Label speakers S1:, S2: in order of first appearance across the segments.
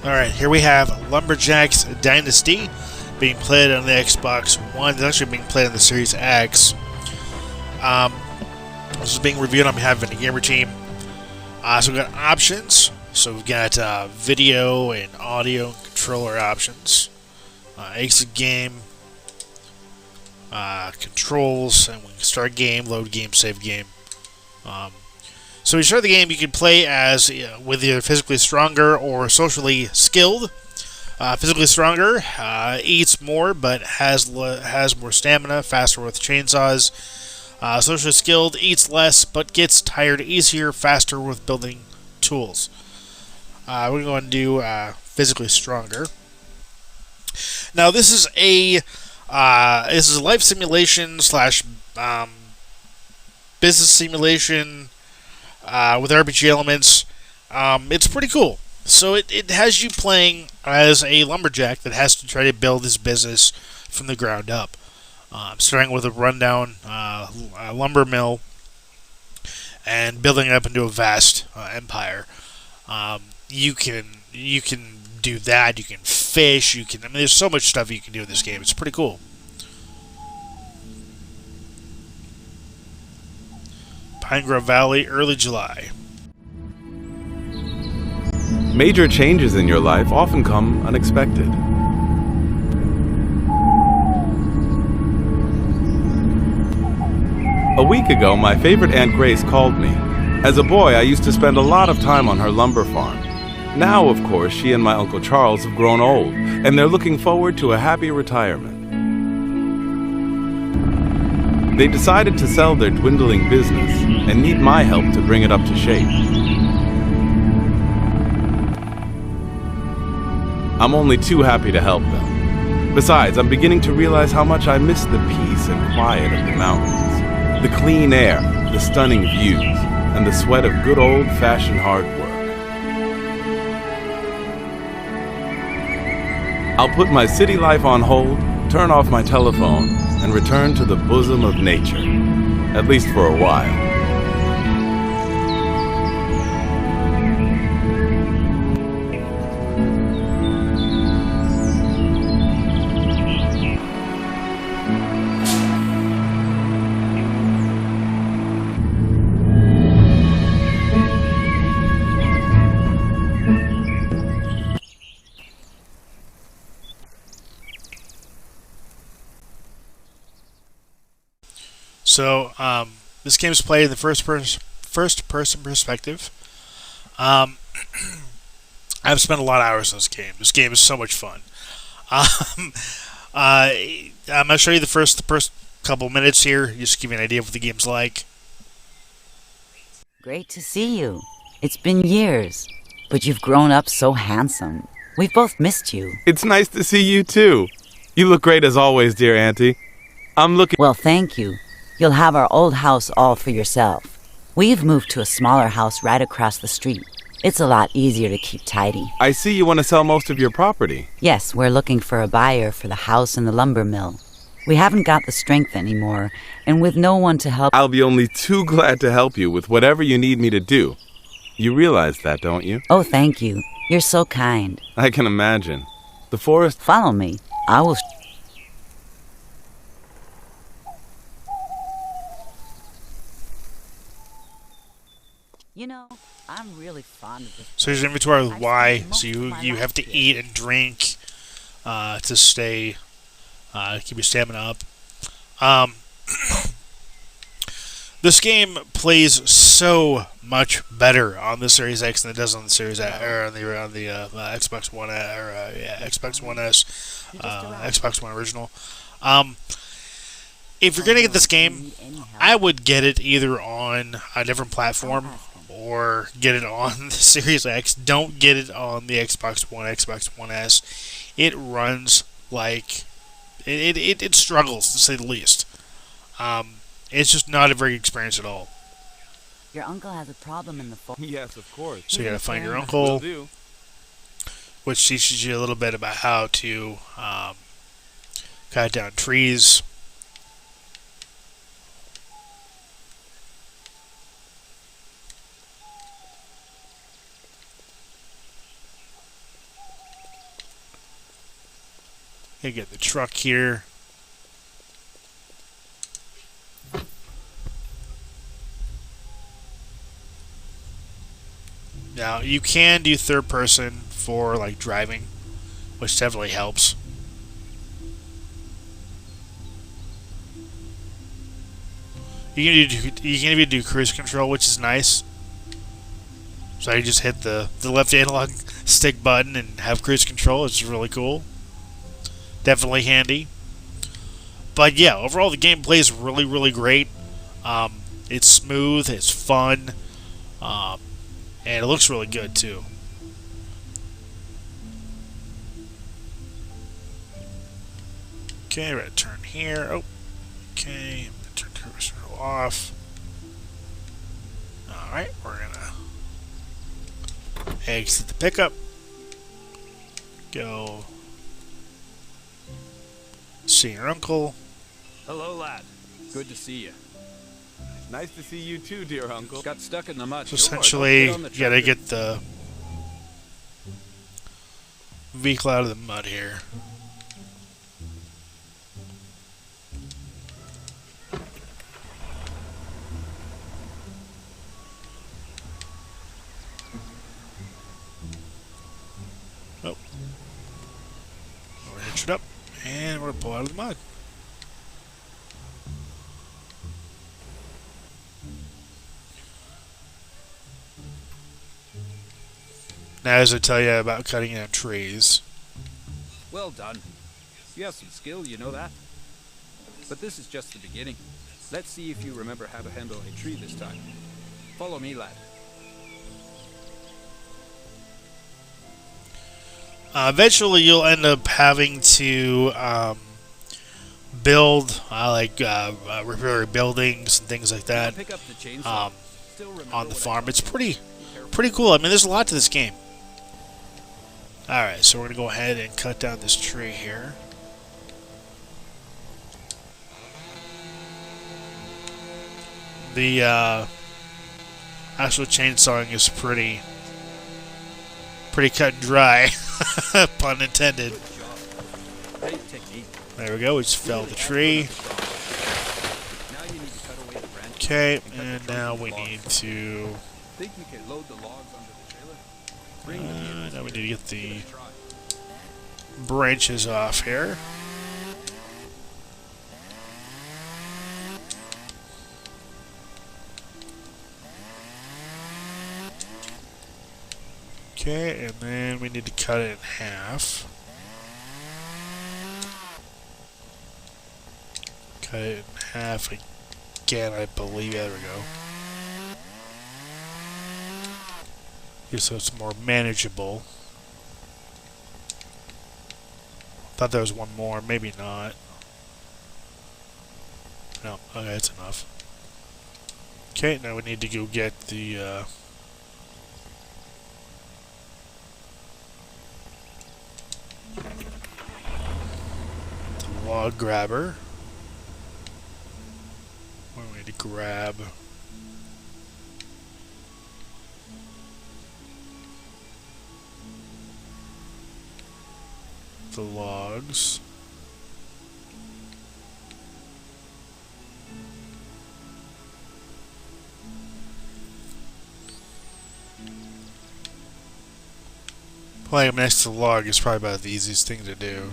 S1: Alright, here we have Lumberjacks Dynasty being played on the Xbox One. It's actually being played on the Series X. This is being reviewed on behalf of the gamer team. So we've got options. So we've got video and audio and controller options. Exit game. Controls. And we can start game, load game, save game. So when you start the game, you can play as with either physically stronger or socially skilled. Physically stronger eats more, but has more stamina, faster with chainsaws. Socially skilled eats less, but gets tired easier, faster with building tools. We're going to do physically stronger. Now this is a life simulation slash business simulation. With RPG elements. It's pretty cool. So it has you playing as a lumberjack that has to try to build his business from the ground up. Starting with a rundown lumber mill and building it up into a vast empire. You can do that. You can fish. There's so much stuff you can do in this game. It's pretty cool. Pine Grove Valley, early July.
S2: Major changes in your life often come unexpected. A week ago, my favorite Aunt Grace called me. As a boy, I used to spend a lot of time on her lumber farm. Now, of course, she and my Uncle Charles have grown old, and they're looking forward to a happy retirement. They decided to sell their dwindling business and need my help to bring it up to shape. I'm only too happy to help them. Besides, I'm beginning to realize how much I miss the peace and quiet of the mountains, the clean air, the stunning views, and the sweat of good old-fashioned hard work. I'll put my city life on hold, turn off my telephone, and return to the bosom of nature, at least for a while.
S1: So, this game is played in the first-person perspective. I've spent a lot of hours on this game. This game is so much fun. I'm going to show you the first couple minutes here, just to give you an idea of what the game's like.
S3: Great to see you. It's been years, but you've grown up so handsome. We've both missed you.
S2: It's nice to see you, too. You look great as always, dear Auntie.
S3: Well, thank you. You'll have our old house all for yourself. We've moved to a smaller house right across the street. It's a lot easier to keep tidy.
S2: I see you want to sell most of your property.
S3: Yes, we're looking for a buyer for the house and the lumber mill. We haven't got the strength anymore, and with no one to help...
S2: I'll be only too glad to help you with whatever you need me to do. You realize that, don't you?
S3: Oh, thank you. You're so kind.
S2: I can imagine. The forest...
S3: Follow me. I will... You know, I'm really fond of this.
S1: So here's an inventory with Y. So you have to eat and drink to stay, keep your stamina up. This game plays so much better on the Series X than it does on the Series X, or on the Xbox One, Xbox One S, Xbox One original. If you're gonna get this game, I would get it either on a different platform or get it on the Series X. Don't get it on the Xbox One, Xbox One S. It runs like it struggles, to say the least. It's just not a very good experience at all.
S3: Your uncle has a problem in the phone.
S2: Yes, of course.
S1: So you gotta find your uncle, which teaches you a little bit about how to cut down trees. Gonna get the truck here. Now, you can do third person for like driving, which definitely helps. You can even do cruise control, which is nice. So you just hit the left analog stick button and have cruise control, which is really cool. Definitely handy. But yeah, overall the gameplay is really, really great. It's smooth, it's fun, and it looks really good too. Okay, we're gonna turn here. Oh, okay, turn cruise control off. Alright, we're gonna exit the pickup. Go see your uncle.
S4: Hello, lad. Good to see you.
S2: Nice to see you too, dear uncle.
S4: Got stuck in the mud.
S1: So essentially, you gotta get the vehicle out of the mud here. Oh. We're gonna hitch it up, and we're gonna pull out of the mud. Now, as I tell you about cutting down trees.
S4: Well done. You have some skill, you know that. But this is just the beginning. Let's see if you remember how to handle a tree this time. Follow me, lad.
S1: Eventually, you'll end up having to build repair buildings and things like that
S4: Pick up the chainsaw.
S1: on the farm. It's pretty cool. I mean, there's a lot to this game. Alright, so we're going to go ahead and cut down this tree here. The actual chainsawing is pretty cut and dry, pun intended.
S4: Great technique.
S1: There we go, we just felled the tree.
S4: Now you need to cut away the branches.
S1: Okay, and now we need to...
S4: Think we can load the logs onto the trailer? Bring the vehicles
S1: now we
S4: here.
S1: need to get the
S4: Give it a try.
S1: branches off here. Okay, and then we need to cut it in half. Cut it in half again, I believe. There we go. Just so it's more manageable. Thought there was one more, maybe not. No, okay, that's enough. Okay, now we need to go get the log grabber. What do we need to grab? The logs. Playing them next to the log is probably about the easiest thing to do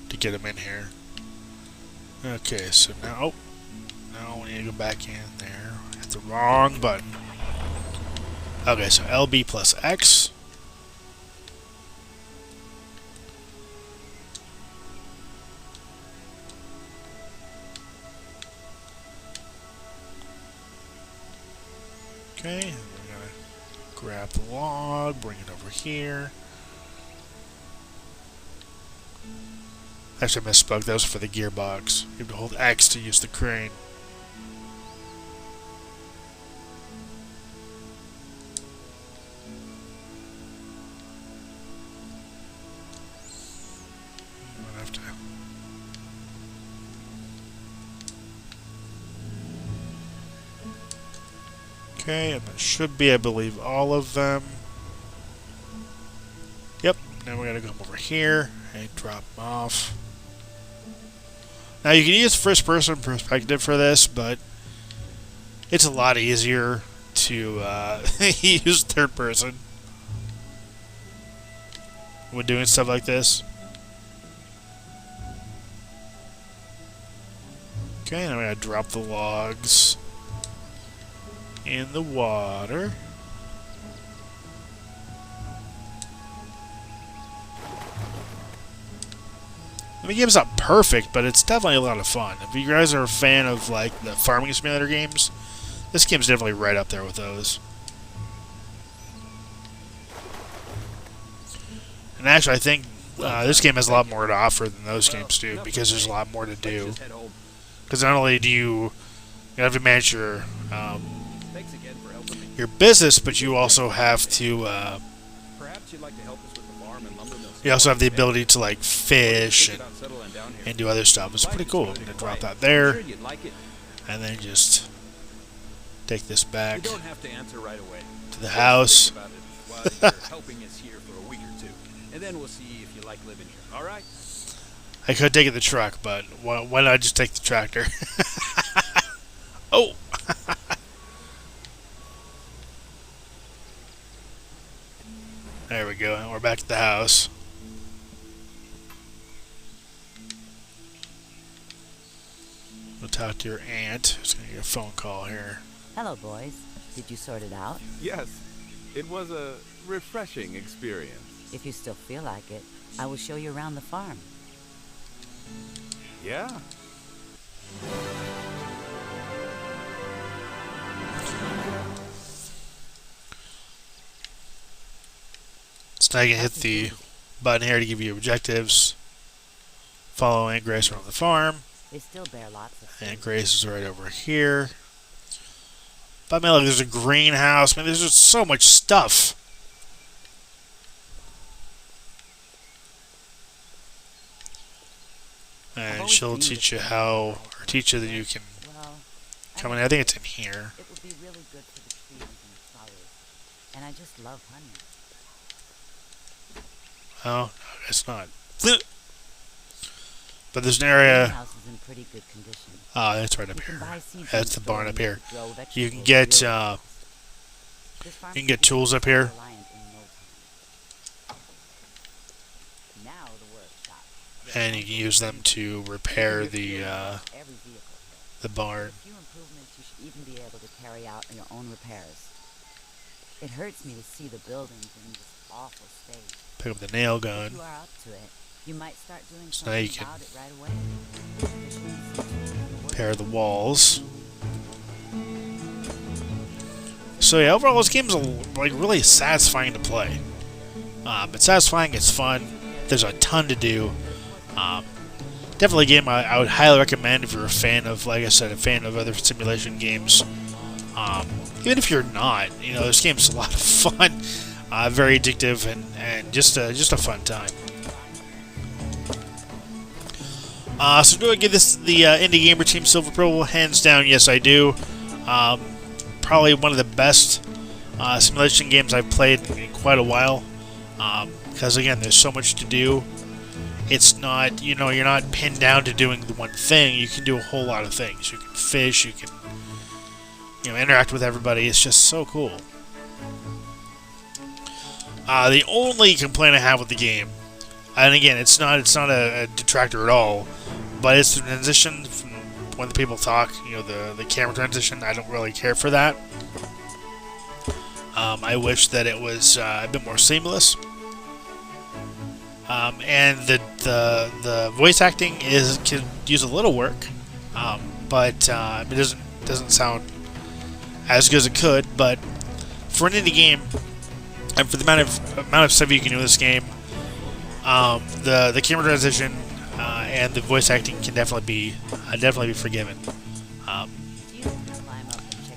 S1: to get them in here. Okay, so now, now we need to go back in there. Hit the wrong button. Okay, so LB plus X. Okay, we're gonna grab the log, bring it over here. Actually, I misspoke. That was for the gearbox. You have to hold X to use the crane. I'm gonna have to. Okay, and that should be, I believe, all of them. Yep, Now we gotta come over here and drop them off. Now you can use first person perspective for this, but it's a lot easier to use third person when doing stuff like this. Okay, now we gotta drop the logs in the water. The game's not perfect, but it's definitely a lot of fun. If you guys are a fan of like the farming simulator games, this game's definitely right up there with those. And actually, I think this game has a lot more to offer than those games do, because there's a lot more to do. Because not only do you have to manage your business, but you also have to you also have the ability to like fish and do other stuff. It's pretty cool. I'm gonna drop that there, and then just take this back to the house. I could take it the truck, but why not just take the tractor? Oh! There we go, and we're back at the house. We'll talk to your aunt, who's going to get a phone call here.
S3: Hello, boys. Did you sort it out?
S2: Yes, it was a refreshing experience.
S3: If you still feel like it, I will show you around the farm.
S2: Yeah.
S1: So now you can hit the button here to give you objectives. Follow Aunt Grace around the farm.
S3: They still bear lots of
S1: Aunt Grace is right over here. But I mean, look, there's a greenhouse. I mean, there's just so much stuff. And she'll teach you how, or teach you that you can come in. I think it's in here.
S3: It would be really good for the trees and the flowers. And I just love honey.
S1: Oh, no, it's not. But there's an area.
S3: The house is in pretty good condition.
S1: Oh, that's right up
S3: You can
S1: here.
S3: buy seeds
S1: That's
S3: in
S1: the barn
S3: store
S1: up here.
S3: and grow
S1: You can
S3: vegetables
S1: get
S3: really fast. This farm
S1: you can get
S3: is
S1: tools up here.
S3: reliant in no time. Now the workshop.
S1: And you can use them to repair the
S3: Every vehicle.
S1: barn.
S3: With a few improvements, you should even be able to carry out your own repairs. It hurts me to see the buildings in this awful state.
S1: Pick up the nail
S3: If
S1: gun.
S3: you are up to it, you might start doing
S1: So now you
S3: something
S1: can
S3: about it right away.
S1: Repair the walls. So yeah, overall this game's like really satisfying to play. It's satisfying, it's fun. There's a ton to do. Definitely a game I would highly recommend if you're a fan of, like I said, a fan of other simulation games. Even if you're not, you know, this game's a lot of fun, very addictive, and just a fun time. So do I give this the Indie Gamer Team Silver Pro? Hands down, yes I do. Probably one of the best simulation games I've played in quite a while. Because again, there's so much to do. It's not, you know, you're not pinned down to doing the one thing. You can do a whole lot of things. You can fish, you can, you know, interact with everybody. It's just so cool. The only complaint I have with the game, and again, it's not a detractor at all, but it's the transition from when the people talk, you know, the camera transition. I don't really care for that. I wish that it was a bit more seamless. And the voice acting could use a little work, but it doesn't sound as good as it could. But for an indie game, and for the amount of stuff you can do in this game, the camera transition and the voice acting can definitely be forgiven.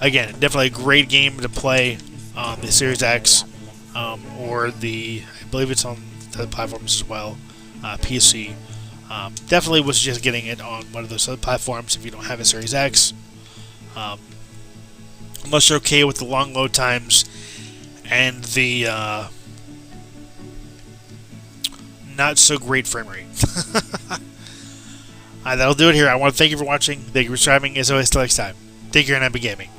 S1: Again, definitely a great game to play on the Series X, or I believe it's on the platforms as well, PC. Definitely would suggest getting it on one of those other platforms if you don't have a Series X. Unless you're okay with the long load times and the not so great frame rate. That'll do it here. I want to thank you for watching. Thank you for subscribing. As always, till next time. Take care and happy gaming.